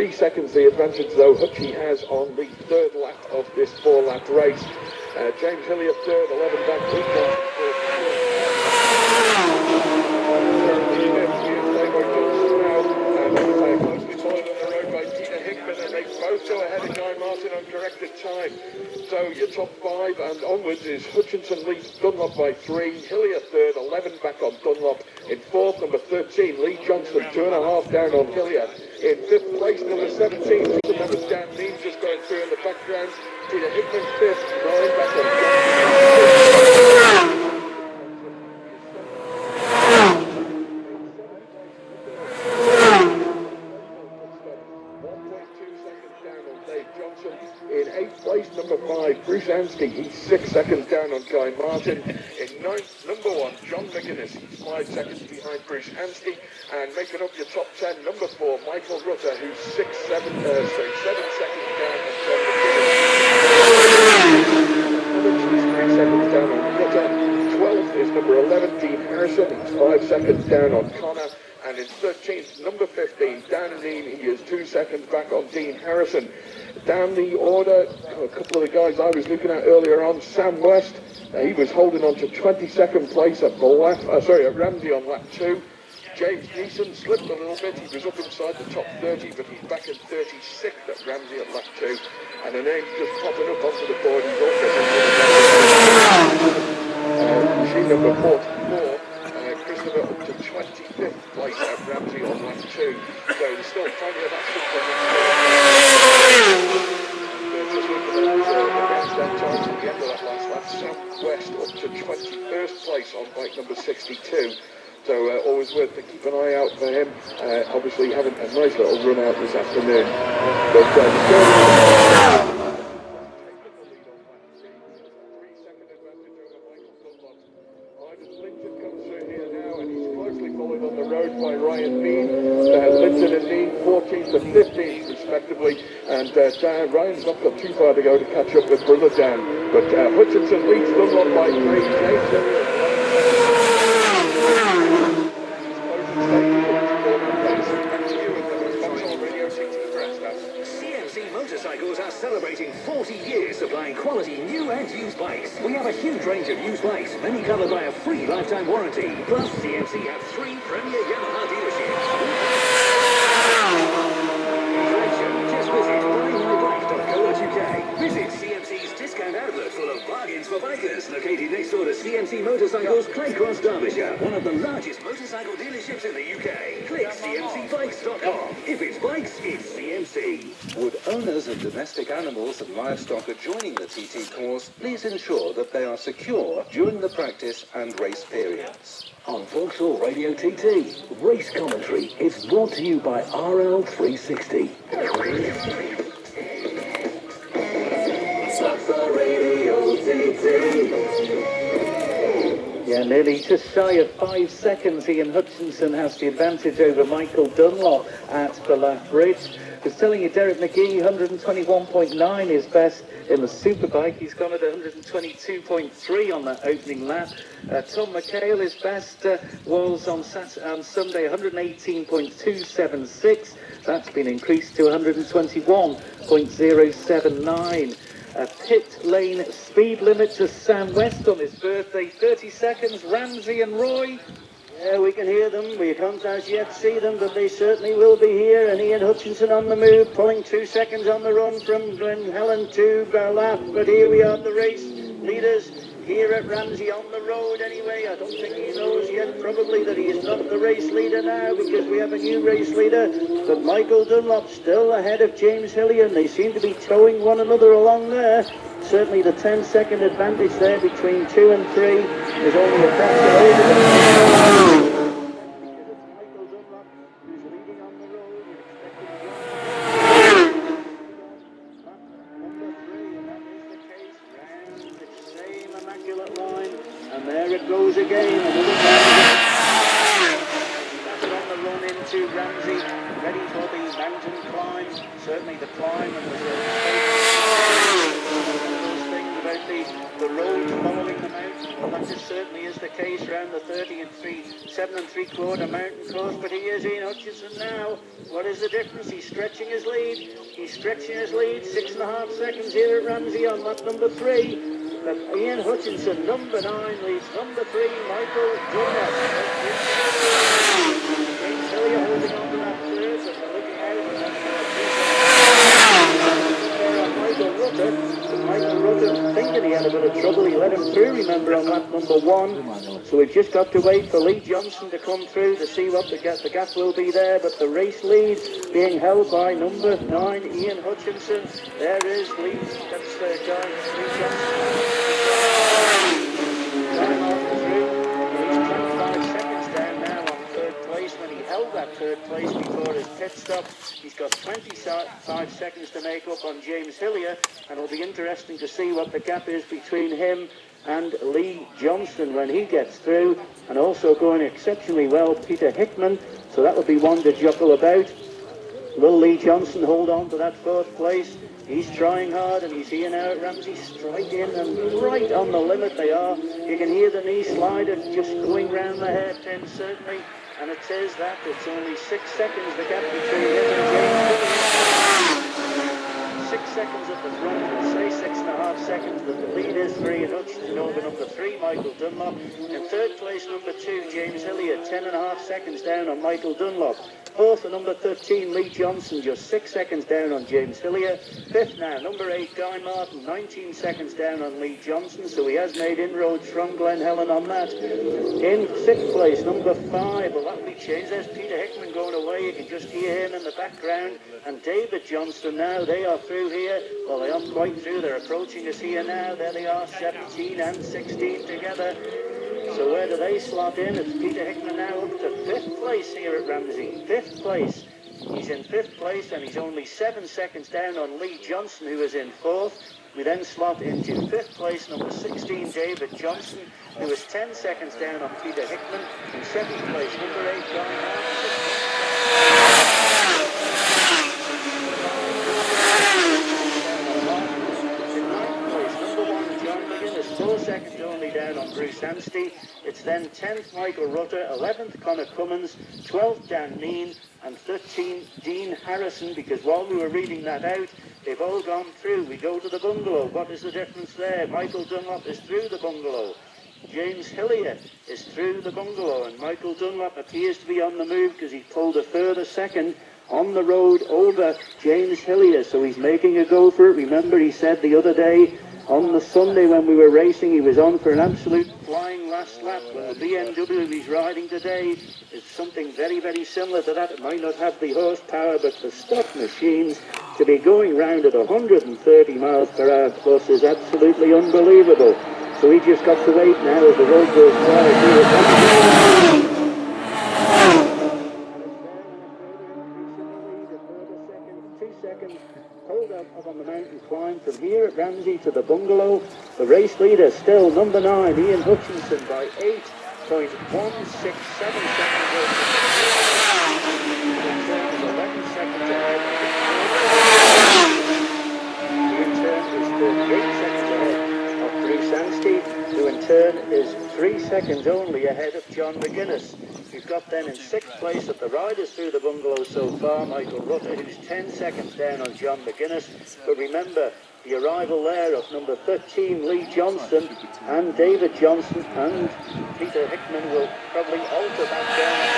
3 seconds the advantage though Hutchie has on the third lap of this 4-lap race. James Hillier third, 11 back, Lee Johnson fourth. Closely followed on the road by Peter Hickman, and they both go ahead of Guy Martin on corrected time. So your top 5 and onwards is Hutchinson leads Dunlop by 3, Hillier third, 11 back on Dunlop. In fourth, number 13, Lee Johnson, 2.5 down on Hillier. In fifth place, number 17, number Dan Neem just going through in the background. Peter Hickman fifth, 9 back on Johnson. In 8th place, number 5, Bruce Anstie, he's 6 seconds down on Guy Martin. In 9th, number 1, John McGuinness, he's 5 seconds behind Bruce Anstie. And making up your top 10, number 4, Michael Rutter, who's 7 seconds down on John McGuinness. 3 seconds down on Rutter. 12th is number 11, Dean Harrison, he's 5 seconds down on Connor. And in 13th, number 15, Dan Neem, he is 2 seconds back on Dean Harrison. Down the order, a couple of the guys I was looking at earlier on, Sam West, he was holding on to 22nd place at Ramsey on lap 2. James Neeson slipped a little bit, he was up inside the top 30, but he's back in 36th at Ramsey at lap 2. And a name just popping up onto the board, he's also machine number 44. Christopher up to 25th place at Ramsey on lap 2. So there's still plenty of action for him. Just looking at that time at the end of that last lap, Sam West up to 21st place on bike number 62. So always worth to keep an eye out for him. Obviously having a nice little run out this afternoon. But on the road by Ryan Mead, Linton and Mead 14th and 15th respectively, and Ryan's not got too far to go to catch up with brother Dan, but Hutchinson leads Dunlop by 3, James CMC Motorcycles are celebrating 40 years supplying quality new and used bikes. We have a huge range of used bikes, many covered by a free lifetime warranty. Plus, CMC have 3 premier Yamaha dealerships. Just visit buymybike.co.uk. Visit CMC's discount outlet full of bargains for bikers, located next door to CMC Motorcycles, Claycross, Derbyshire, one of the largest motorcycle dealerships in the UK. Click cmcbikes.com. If it's bikes, it's CMC. Would owners of domestic animals and livestock adjoining the TT course please ensure that they are secure during the practice and race periods? On Vauxhall Radio TT, race commentary is brought to you by RL360. Radio TT. Yeah, nearly just shy of 5 seconds. Ian Hutchinson has the advantage over Michael Dunlop at the lap bridge. I was telling you, Derek McGee, 121.9 is best in the Superbike. He's gone at 122.3 on that opening lap. Tom McHale, his best was on Sunday, 118.276. That's been increased to 121.079. A pit lane speed limit to Sam West on his birthday, 30 seconds, Ramsey and Roy. Yeah, we can hear them. We can't as yet see them, but they certainly will be here. And Ian Hutchinson on the move, pulling 2 seconds on the run from Glen Helen to Barlath. But here we are, the race leaders here at Ramsey on the road anyway. I don't think he knows yet probably that he is not the race leader now, because we have a new race leader. But Michael Dunlop still ahead of James Hillier, and they seem to be towing one another along there. Certainly the 10-second advantage there between 2 and 3 is only a fraction over. Michael Dunlop, who's leading on the road, number 3, and that is the case. Round the same immaculate line, and there it goes again. Back on the run into Ramsey, ready for the mountain climb. Certainly the climb and the road following the mountain. Well, that certainly is the case around the 7 3/4 mountain course, but he is Ian Hutchinson now. What is the difference? He's stretching his lead. He's stretching his lead. 6.5 seconds here at Ramsey on lap number 3. But Ian Hutchinson, number 9, leads number 3, Michael Dunlop. James Hillier holding on to that third, but they're looking out. Michael Rutter, thinking he had a bit of trouble, he let him through, remember, on lap number 1. So we've just got to wait for Lee Johnson to come through to see what the gap will be there. But the race leads being held by number 9, Ian Hutchinson. There is Lee, that's Lee Johnson. He's 25 seconds down now on third place when he held that third place before his pit stop. He's got 25 seconds to make up on James Hillier, and it'll be interesting to see what the gap is between him and Lee Johnson when he gets through. And also going exceptionally well, Peter Hickman, so that will be one to juggle about. Will Lee Johnson hold on to that fourth place? He's trying hard, and he's here now at Ramsey, straight in and right on the limit they are. You can hear the knee slider just going round the hairpin, certainly. And it says that it's only 6 seconds the gap between him and James. 6 seconds at the front, and say 6.5 seconds, but the lead is for Ian Hutchinson over number 3, Michael Dunlop. In third place, number 2, James Hillier, 10.5 seconds down on Michael Dunlop. Fourth and number 13, Lee Johnson, just 6 seconds down on James Hillier. Fifth now, number 8, Guy Martin, 19 seconds down on Lee Johnson, so he has made inroads from Glen Helen on that. In sixth place, number 5, well, that'll be changed. There's Peter Hickman going away. You can just hear him in the background. And David Johnston now, they are through here. Well, they aren't quite through. They're approaching us here now. There they are, 17 and 16 together. So where do they slot in? It's Peter Hickman now up to 5th place here at Ramsey. 5th place. He's in 5th place, and he's only 7 seconds down on Lee Johnson, who is in 4th. We then slot into 5th place, number 16, David Johnson, who is 10 seconds down on Peter Hickman. In 7th place, number 8, Guy Martin. In 9th place, number 1, John McGuinness, 4 seconds only down on Bruce Anstey. It's then 10th, Michael Rutter, 11th, Connor Cummins, 12th, Dan Neen, and 13th, Dean Harrison, because while we were reading that out, they've all gone through. We go to the bungalow. What is the difference there? Michael Dunlop is through the bungalow. James Hillier is through the bungalow, and Michael Dunlop appears to be on the move because he pulled a further second on the road over James Hillier, so he's making a go for it. Remember, he said the other day on the Sunday when we were racing, he was on for an absolute flying last lap. Well, the BMW he's riding today is something very, very similar to that. It might not have the horsepower, but the stock machines to be going round at 130 miles per hour plus is absolutely unbelievable. So he just got to wait now as the road goes quiet. 2 seconds. Hold up on the mountain climb from here at Ramsey to the bungalow. The race leader still number 9, Ian Hutchinson, by 8.167 seconds over. 11 seconds ahead. In turn is 38 seconds ahead of Bruce Anstey, who in turn is 3 seconds only ahead of John McGuinness. We've got then in 6th place at the riders through the bungalow so far, Michael Rutter, who's 10 seconds down on John McGuinness. But remember, the arrival there of number 13, Lee Johnston, and David Johnson and Peter Hickman will probably alter that down.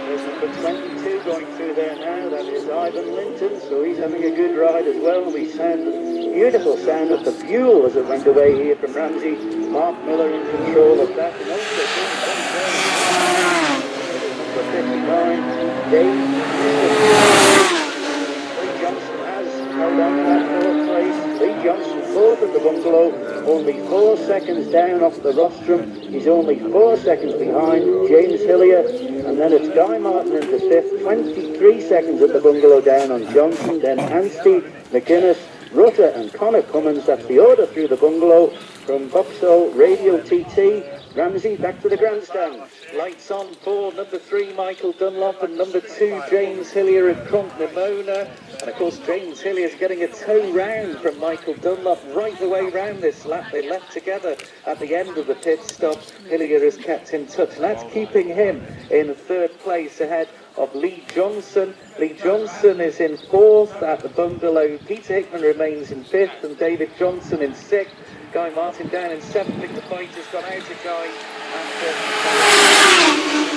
There's number 22 going through there now. That is Ivan Linton, so he's having a good ride as well. We sound beautiful sound of the fuel as it went away here from Ramsey. Mark Miller in control of that, and also number 59, Dave. Lee Johnson has held on to that 4th place. Lee Johnson 4th at the bungalow, only 4 seconds down off the rostrum. He's only 4 seconds behind James Hillier, and then it's Guy Martin into 5th, 23 seconds at the bungalow down on Johnson, then Anstey, McGuinness, Rutter and Connor Cummins. That's the order through the bungalow from Vauxhall Radio TT. Ramsey, back to the grandstand. Lights on for number 3, Michael Dunlop, and number 2, James Hillier at Cronk-Nimona. And of course, James Hillier's getting a toe round from Michael Dunlop right the way round this lap. They left together at the end of the pit stop. Hillier has kept in touch, and that's keeping him in 3rd place ahead of Lee Johnson. Lee Johnson is in 4th at the bungalow. Peter Hickman remains in 5th, and David Johnson in 6th. Guy Martin down in 7th. I think the fight has gone out of Guy.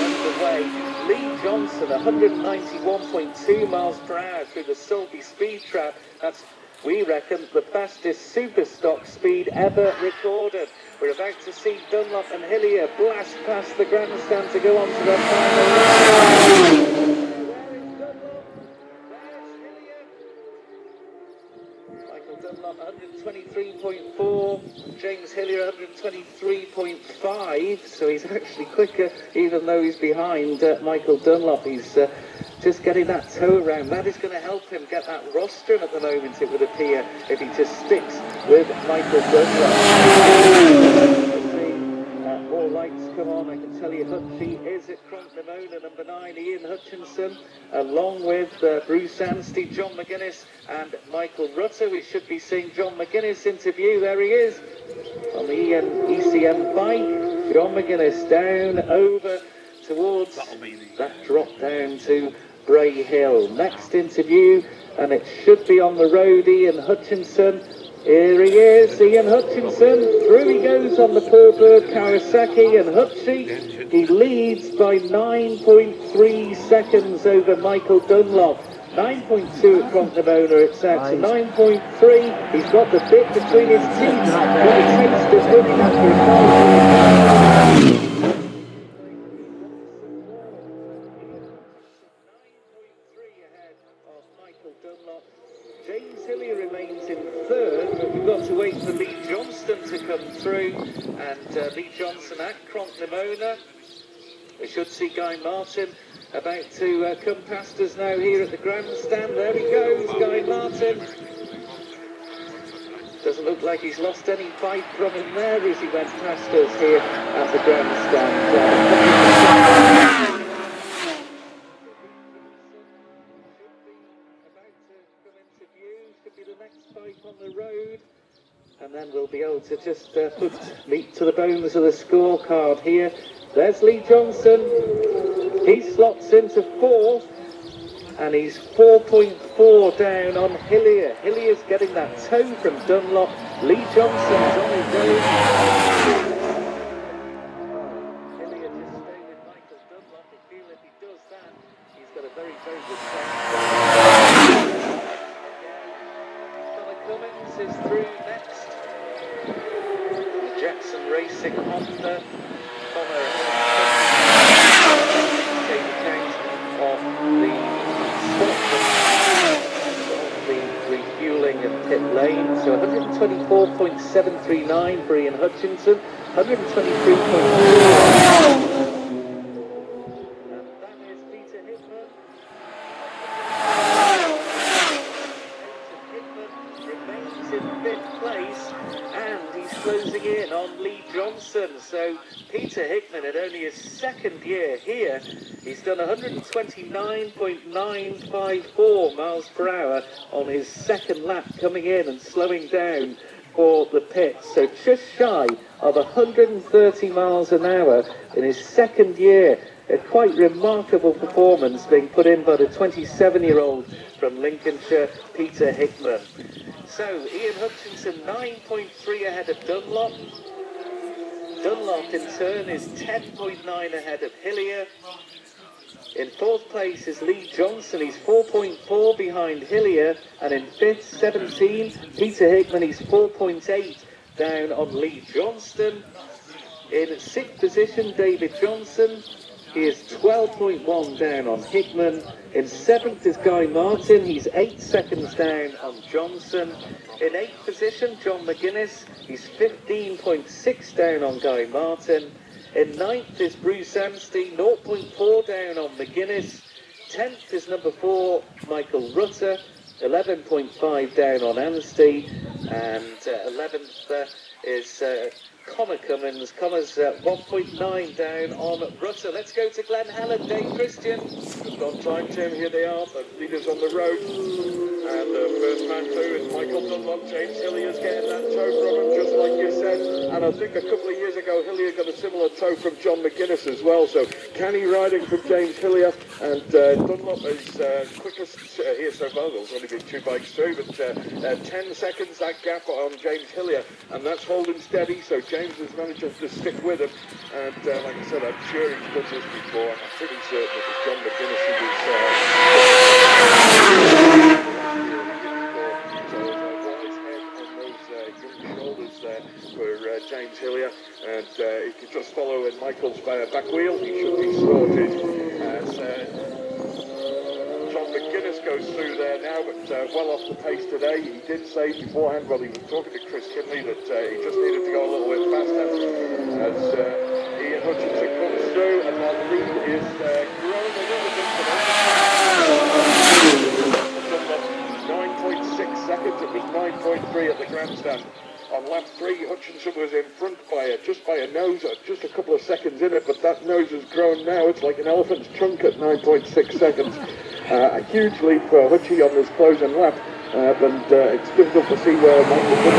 Underway. Lee Johnson, 191.2 miles per hour through the Sulby speed trap. That's, we reckon, the fastest Superstock speed ever recorded. We're about to see Dunlop and Hillier blast past the grandstand to go on to their final. Dunlop 123.4, James Hillier 123.5, so he's actually quicker even though he's behind Michael Dunlop. He's just getting that toe around. That is going to help him get that rostrum at the moment, it would appear, if he just sticks with Michael Dunlop. More lights come on. I can tell you Hutchie is at Cronk-Nimona, number 9, Ian Hutchinson, along with Bruce Anstey, John McGuinness and Michael Rutter. We should be seeing John McGuinness interview. There he is on the ECM bike. John McGuinness down over towards that drop down to Bray Hill. Next interview, and it should be on the road, Ian Hutchinson. Here he is, Ian Hutchinson. Through he goes on the Purberg Kawasaki, and Hutchie, he leads by 9.3 seconds over Michael Dunlop. 9.2 at Cronk-Nimona, it's out to 9.3. He's got the bit between his teeth. Got a taste of winning after his 9.3 ahead of Michael Dunlop. James Hillier remains in 3rd, but we've got to wait for Lee Johnston to come through, and Lee Johnson at Cronk-Nimona. We should see Guy Martin about to come past us now here at the grandstand. There he goes, Guy Martin. Doesn't look like he's lost any bike from him there as he went past us here at the grandstand. Should be the next bike on the road, and then we'll be able to just put meat to the bones of the scorecard here. There's Lee Johnson. He slots into 4th, and he's 4.4 down on Hillier. Hillier's getting that toe from Dunlop. Lee Johnson's on his own. Hillier just stay with Michael Dunlop. I feel if he does that, he's got a very, very good chance. Cummins is through next. The Jackson Racing Honda. Connor take account of the refueling and pit lane. So 124.739 for Ian Hutchinson, 123.4. Closing in on Lee Johnson. So Peter Hickman, at only his 2nd year here, he's done 129.954 miles per hour on his 2nd lap, coming in and slowing down for the pits. So just shy of 130 miles an hour in his 2nd year. A quite remarkable performance being put in by the 27-year-old from Lincolnshire, Peter Hickman. So Ian Hutchinson 9.3 ahead of Dunlop. Dunlop in turn is 10.9 ahead of Hillier. In 4th place is Lee Johnson. He's 4.4 behind Hillier, and in 5th, 17, Peter Hickman. He's 4.8 down on Lee Johnston. In 6th position, David Johnson. He is 12.1 down on Hickman. In 7th is Guy Martin. He's 8 seconds down on Johnson. In 8th position, John McGuinness. He's 15.6 down on Guy Martin. In 9th is Bruce Anstey, 0.4 down on McGuinness. 10th is number 4, Michael Rutter. 11.5 down on Anstey, and 11th is Connor Cummins. Connor's 1.9 down on Rutter. Let's go to Glen Helen. Dave Christian. Just on time, Tim. Here they are, the leaders on the road. And first man through is Michael Dunlop. James Hillier's getting that toe from him, just like you said. And I think a couple of years ago, Hillier got a similar toe from John McGuinness as well. So canny riding from James Hillier. And Dunlop is quickest here so far. There's only been 2 bikes through, but 10 seconds that gap on James Hillier. And that's holding steady. So James has managed to stick with him. And like I said, I'm sure he's done this before. I'm pretty certain it was John McGuinness who was... shoulders there for James Hillier, and he could just follow in Michael's back wheel. He should be sorted as John McGuinness goes through there now, but well off the pace today. He did say beforehand while he was talking to Chris Kinley that he just needed to go a little bit faster as Ian Hutchinson comes through, and that lead is growing a little bit today. 9.6 seconds, it was 9.3 at the grandstand. On lap 3, Hutchinson was in front by just by a nose, just a couple of seconds in it, but that nose has grown now. It's like an elephant's trunk at 9.6 seconds. A huge lead for Hutchie on this closing lap, but it's difficult to see where Michael could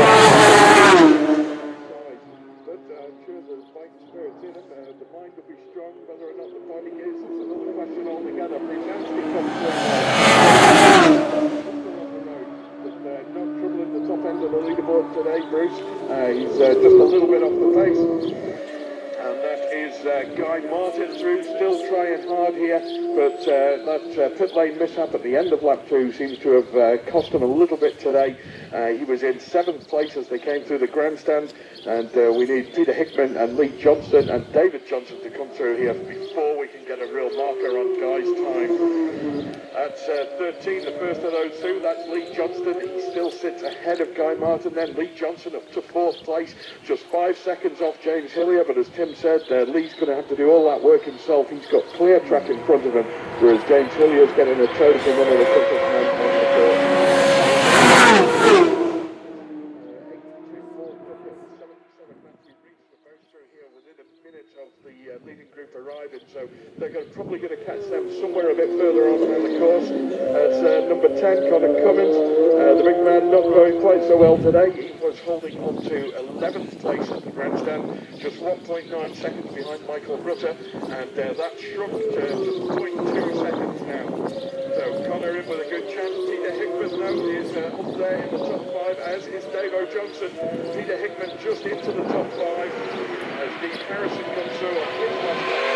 but I'm sure the fighting spirit's in him. The mind will be strong. Whether or not the fighting is another question altogether. Brzezinski comes through. Not troubling the top end of the leaderboard today, Bruce. He's just a little bit off the pace. And that is Guy Martin through, still trying hard here, but that pit lane mishap at the end of lap 2 seems to have cost him a little bit today. He was in 7th place as they came through the grandstand, and we need Peter Hickman and Lee Johnston and David Johnson to come through here before we can get a real marker on Guy's time. That's 13, the first of those two. That's Lee Johnston. He still sits ahead of Guy Martin. Then Lee Johnson up to 4th place, just 5 seconds off James Hillier. But as Tim said, Lee's going to have to do all that work himself. He's got clear track in front of him, whereas James Hillier's getting a toe from one of the quickest men on the course. 77 Matthew Reese were both through here within a minute of the leading group arriving, so they're probably going to catch them somewhere a bit further on down the course. That's number 10, Connor Cummins. The big man not going quite so well today. He was holding on to 11th place at the grandstand, just 1.9 seconds behind Michael Rutter, and that shrunk to just 0.2 seconds now. So Connor in with a good chance. Peter Hickman though is up there in the top 5, as is Davo Johnson. Peter Hickman just into the top 5 as Dean Harrison comes through on his last lap.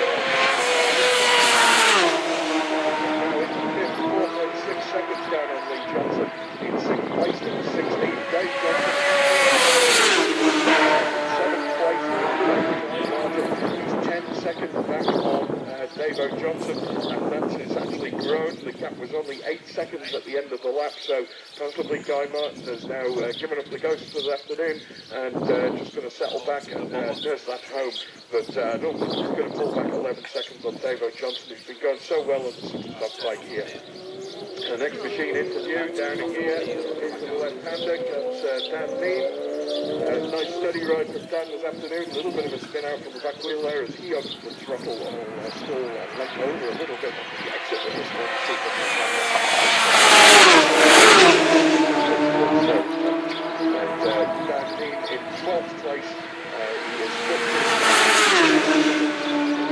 Now it's 4.6 seconds down on Lee Johnson. In 6th place in 16th, Dave Johnson. 7th place he's 10 seconds back on Davo Johnson, and that is actually grown. The gap was only 8 seconds at the end of the lap, so possibly Guy Martin has now given up the ghost for the afternoon and just going to settle back and nurse that home. But I don't think he's going to pull back 11 seconds on Davo Johnson, who's been going so well on the Superstock bike here. The next machine interview down here into the left-hander comes Dan Neame. Nice steady ride from Dan this afternoon. A little bit of a spin out from the back wheel there as he opens the throttle still left over a little bit on the exit of this one. And Dan Neame in 12th place. He is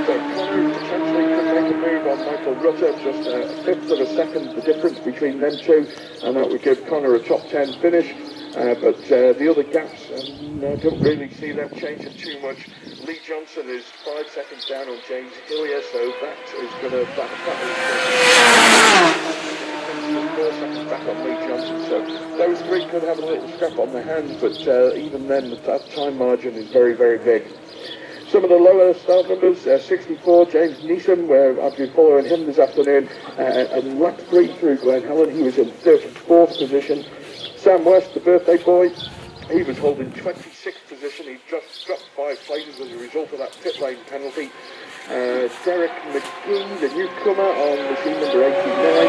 so Connor potentially could make a move on Michael Rutter, just a 1/5 of a second the difference between them two, and that would give Connor a top 10 finish. But the other gaps, I don't really see them changing too much. Lee Johnson is 5 seconds down on James Hillier, so that is going to... 4 seconds back on Lee Johnson, so those three could have a little scrap on their hands, but even then that time margin is very, very big. Some of the lower start numbers, 64, James Neeson, where I've been following him this afternoon, and lap 3 through Glen Helen, he was in 34th position. Sam West, the birthday boy, he was holding 26th position. He just dropped 5 places as a result of that pit lane penalty. Derek McGee, the newcomer on machine number 89.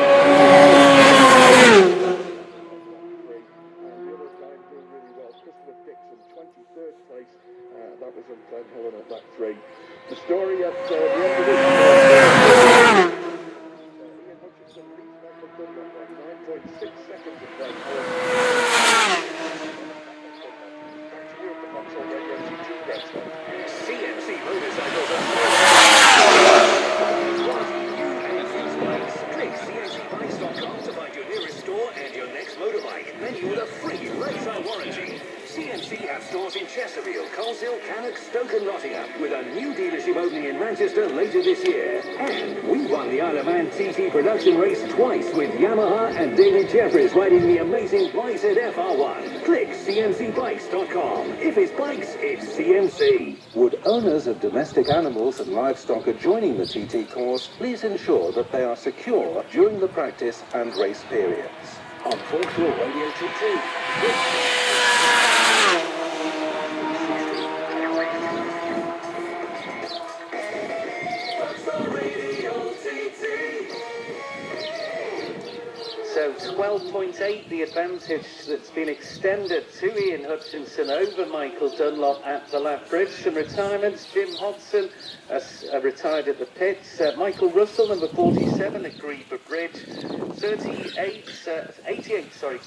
9.6 seconds of that. Back to you at the Vauxhall Radio TT grandstand. CNC motorcycles are click cncbikes.com to find your nearest store and your next motorbike. Then you with a free lifetime warranty. CNC have stores in Chesterfield, Coleshill, Cannock, Stoke and Nottingham, with a new dealership opening in Manchester later this year. And we won the Isle of Man TT production race twice with Yamaha and David Jeffries riding the amazing YZ FR1. Click cncbikes.com. If it's bikes, it's CNC. Would owners of domestic animals and livestock adjoining the TT course please ensure that they are secure during the practice and race periods? On Vauxhall Radio TT. So 12.8 the advantage that's been extended to Ian Hutchinson over Michael Dunlop at the lap bridge. Some retirements: Jim Hodson has retired at the pits. Michael Russell, number 47 at Griever Bridge. 88,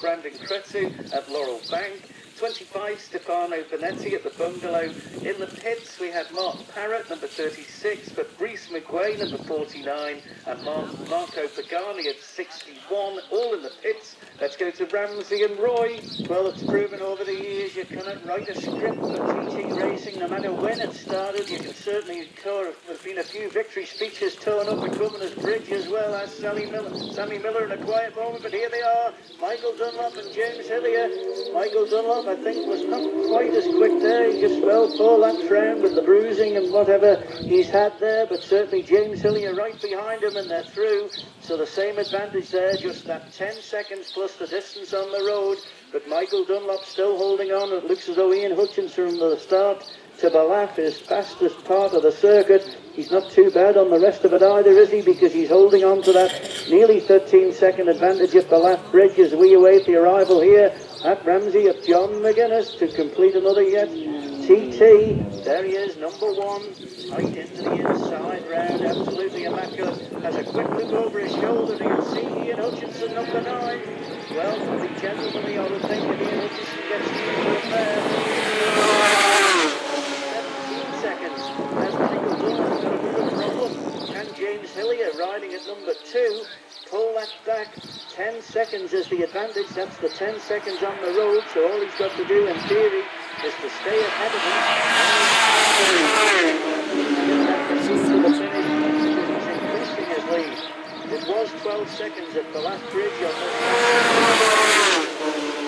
Brandon Cretu at Laurel Bank. 25, Stefano Benetti at the Bungalow. In the pits, we had Mark Parrott, number 36, Fabrice McGuay, number 49, and Marco Pagani at 61, all in the pits. Let's go to Ramsey and Roy. Well, it's proven over the years you cannot write a script for TT racing, no matter when it started. You can certainly recall there's been a few victory speeches torn up at Governor's Bridge as well as Sammy Miller in a quiet moment, but here they are, Michael Dunlop and James Hillier. Michael Dunlop, I think, was not quite as quick there. He just fell 4 laps round with the bruising and whatever he's had there, but certainly James Hillier right behind him, and they're through. So the same advantage there, just that 10 seconds plus the distance on the road. But Michael Dunlop still holding on. It looks as though Ian Hutchinson from the start to Balaf, his fastest part of the circuit. He's not too bad on the rest of it either, is he? Because he's holding on to that nearly 13-second advantage at Balaf Bridge as we await the arrival here at Ramsey of John McGuinness to complete another yet. TT, there he is, number 1, right into the inside round, absolutely immaculate. Has a quick look over his shoulder, and you'll see Ian Hutchinson, number 9. Well, to be gentlemanly, I would think if Ian Hutchinson gets through there. 17 seconds. As Michael Dunlop's got a bit of a problem. Can James Hillier, riding at number 2, pull that back? 10 seconds is the advantage. That's the 10 seconds on the road. So all he's got to do, in theory, is to stay ahead of him. To the finish, he's increasing his lead. It was 12 seconds at the last bridge on this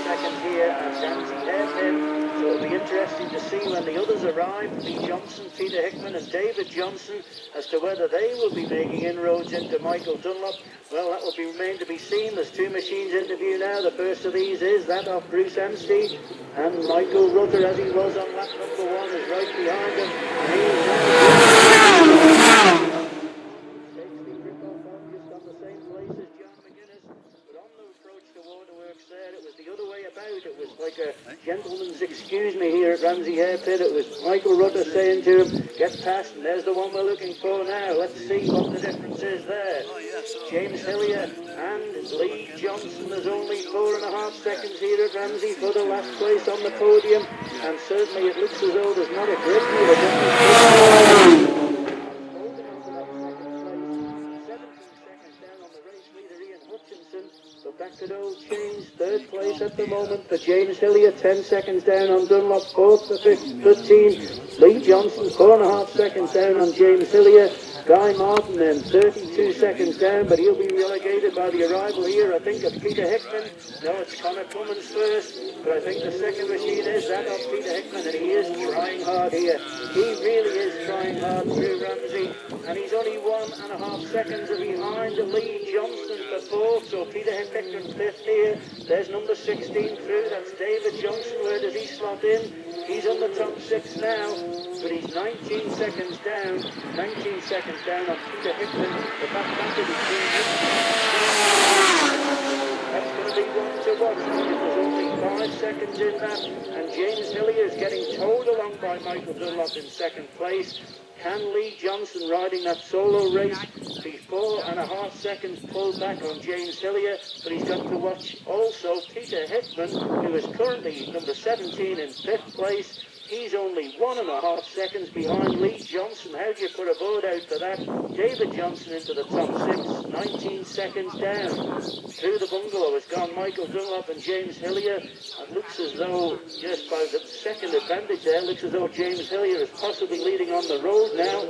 second here at Ramsey Hairpin. So it'll be interesting to see when the others arrive, Lee Johnson, Peter Hickman and David Johnson, as to whether they will be making inroads into Michael Dunlop. Well, that will remain to be seen. There's 2 machines in view now. The first of these is that of Bruce Anstey, and Michael Rutter, as he was on lap number 1, is right behind him. And he's on the same place as John McGuinness, but on the approach to Waterworks there, it was the other way about. It was like a gentleman's excuse me here at Ramsey Hairpin. It was Michael Rutter saying to him, get past, and there's the one we're looking for now. Let's see what the difference is there. James Hillier and Lee Johnson. There's only 4.5 seconds here at Ramsey for the last place on the podium, and certainly it looks as though there's not a great deal of difference. So back to the old chains, 3rd place at the moment for James Hillier, 10 seconds down on Dunlop, 4th for 15. Lee Johnson, 4.5 seconds down on James Hillier. Guy Martin then 32 seconds down, but he'll be relegated by the arrival here, I think, of Peter Hickman. No, it's Connor Cummins first, but I think the second machine is that of Peter Hickman, and he is trying hard here. He really is trying hard through Ramsey, and he's only 1.5 seconds behind Lee Johnson for 4th, so Peter Hickman 5th here. There's number 16 through, that's David Johnson. Where does he slot in? He's on the top 6 now, but he's 19 seconds down. 19 seconds down on Peter Hickman. The back battle between him. That's going to be one to watch. There's only 5 seconds in that, and James Hillier is getting towed along by Michael Dunlop in 2nd place. Can Lee Johnson, riding that solo race, be 4.5 seconds pulled back on James Hillier, but he's got to watch also Peter Hickman, who is currently number 17 in 5th place. He's only 1.5 seconds behind Lee Johnson. How do you put a board out for that? David Johnson into the top 6, 19 seconds down. Through the bungalow has gone Michael Dunlop and James Hillier. It looks as though, just by the second advantage there, looks as though James Hillier is possibly leading on the road now.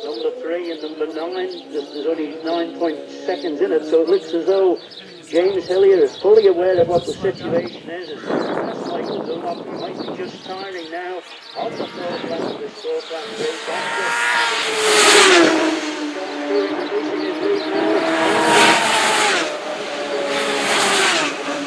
Number 3 and number 9, there's only 9 seconds in it, so it looks as though James Hillier is fully aware of what the situation is. As Michael Dunlop might be just tiring now on the 4th lap of this 4th lap race. Increasing his lead now.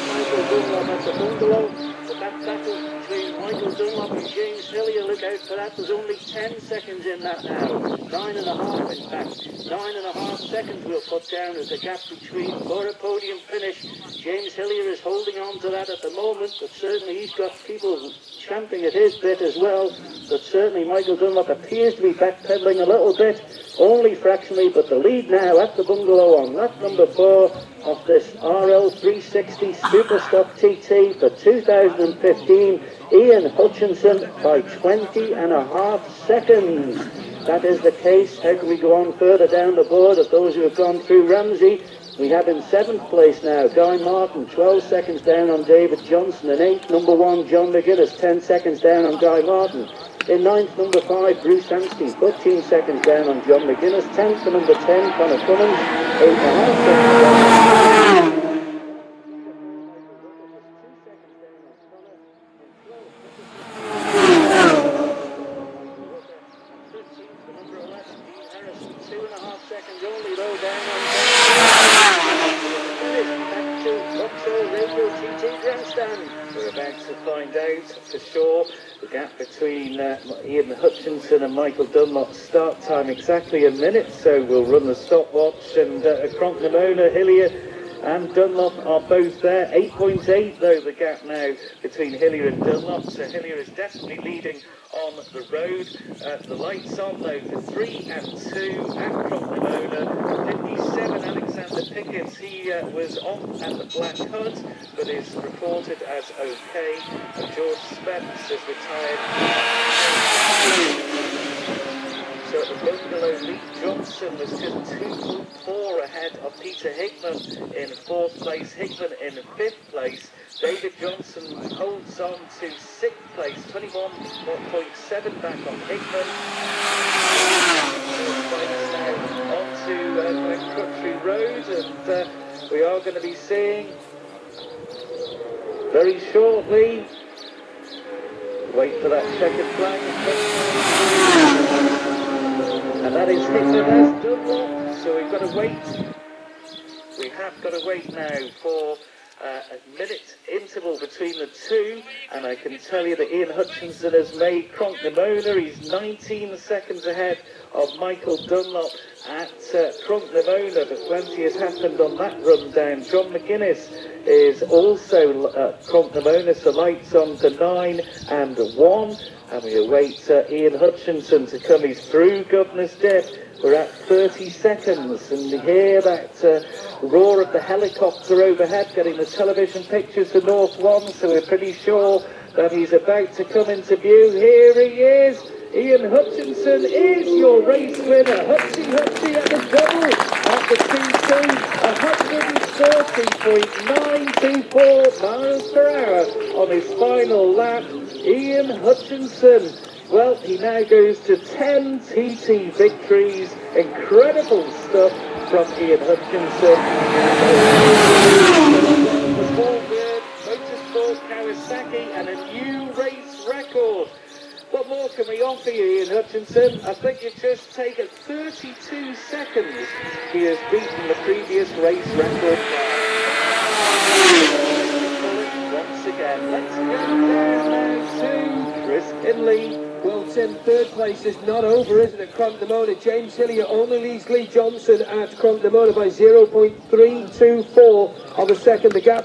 Michael Dunlop at the bungalow. But that battle between Michael Dunlop and James Hillier, look out for that. There's only 10 seconds in that now. 9.5 in fact. 9.5 seconds we'll put down as the gap between for a podium finish. James Hillier is holding on to that at the moment, but certainly he's got people champing at his bit as well. But certainly Michael Dunlop appears to be backpedaling a little bit, only fractionally, but the lead now at the bungalow on lap number 4 of this RL360 Superstock TT for 2015. Ian Hutchinson by 20.5 seconds. That is the case. How can we go on further down the board of those who have gone through Ramsey? We have in 7th place now Guy Martin, 12 seconds down on David Johnson. In 8th, number 1, John McGuinness, 10 seconds down on Guy Martin. In 9th, number 5, Bruce Anstey, 14 seconds down on John McGuinness. 10th to number 10, Connor Cummins, 8.5 seconds down. We're about to find out for sure the gap between Ian Hutchinson and Michael Dunlop's start time exactly a minute, so we'll run the stopwatch. And Cronknamona, Hillier and Dunlop are both there. 8.8 though the gap now between Hillier and Dunlop, so Hillier is definitely leading on the road. The lights on though for 3 and 2 at Cronknamona. 57 Alexander Pickett, he was off at the Black Hood, but is reported as okay. And George Spence is retired. So at the bungalow, Lee Johnson was just 2.4 ahead of Peter Hickman in 4th place. Hickman in 5th place. David Johnson holds on to 6th place, 21.7 back on Hickman. Now on to Country Road, and we are going to be seeing very shortly. Wait for that checkered flag. And that is Hickman as Dunlop, so we've got to wait. We have got to wait now for a minute interval between the two, and I can tell you that Ian Hutchinson has made Cronknamona. He's 19 seconds ahead of Michael Dunlop at Cronknamona, but plenty has happened on that run down. John McGuinness is also at Cronknamona, so lights on to 9 and 1. And we await Ian Hutchinson to come. He's through Governor's Dip. We're at 30 seconds, and we hear that roar of the helicopter overhead, getting the television pictures for North 1, so we're pretty sure that he's about to come into view. Here he is. Ian Hutchinson is your race winner. Hutchie at the double at the TT, 140.924 miles per hour on his final lap. Ian Hutchinson, well, he now goes to 10 TT victories. Incredible stuff from Ian Hutchinson. The Ford Motorsport Kawasaki and a new race record. What more can we offer you, Ian Hutchinson? I think you've just taken 32 seconds. He has beaten the previous race record. Once again, let's go down now to Chris Kinley. Well, Tim, 3rd place is not over, is it, at Cronknamona? James Hillier only leads Lee Johnson at Cronknamona by 0.324 of a second. The gap